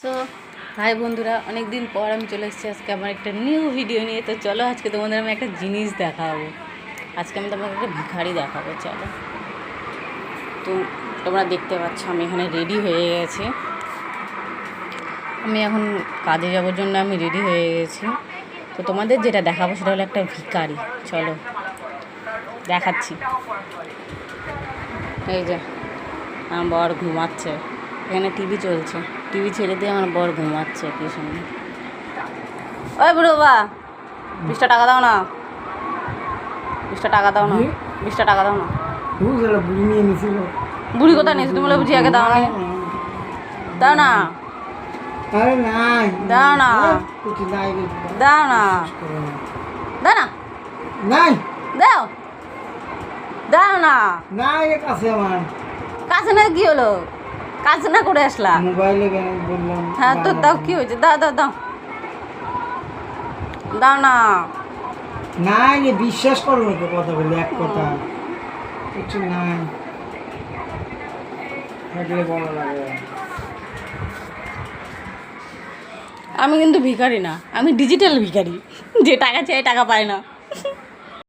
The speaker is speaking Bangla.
সো হাই বন্ধুরা, অনেক দিন পর আমি চলে এসেছি আজকে আমার একটা নিউ ভিডিও নিয়ে। তো চলো আজকে তোমাদের আমি একটা জিনিস দেখাবো। আজকে আমি তোমাকে একটা ভিখারি দেখাবো। চলো, তো তোমরা দেখতে পাচ্ছ আমি এখানে রেডি হয়ে গেছি। আমি এখন কাজে যাওয়ার জন্য আমি রেডি হয়ে গেছি। তো তোমাদের যেটা দেখাবো সেটা হলো একটা ভিখারি। চলো দেখাচ্ছি। এই যে আমার বর ঘুমাচ্ছে, এখানে টিভি চলছে, টিভি ছেড়ে দিয়ে আমার বর ঘুমাচ্ছে কি সঙ্গে। ওই বুড়ো বা 20টা টাকা দাও না, 20টা টাকা দাও না, 20টা টাকা দাও না। বুড়ি কোথায় নিয়েছি তুমি? বুঝি আগে দাও না, দাও না, দাও না, দাও না, দাও না, দাও, দাও না। কাছে না কি হলো? কাছে না করে আসলা মোবাইলে বললাম। হ্যাঁ তো দাও, কি হয়েছে? দাও দাও দাও, দাও না। নাই বিশ্বাস করো না তো, কথা বলি এক কথা কিছু নাই থাকলে বলা লাগে। আমি কিন্তু ভিখারি না, আমি ডিজিটাল ভিখারি, যে টাকা চাই টাকা পায় না।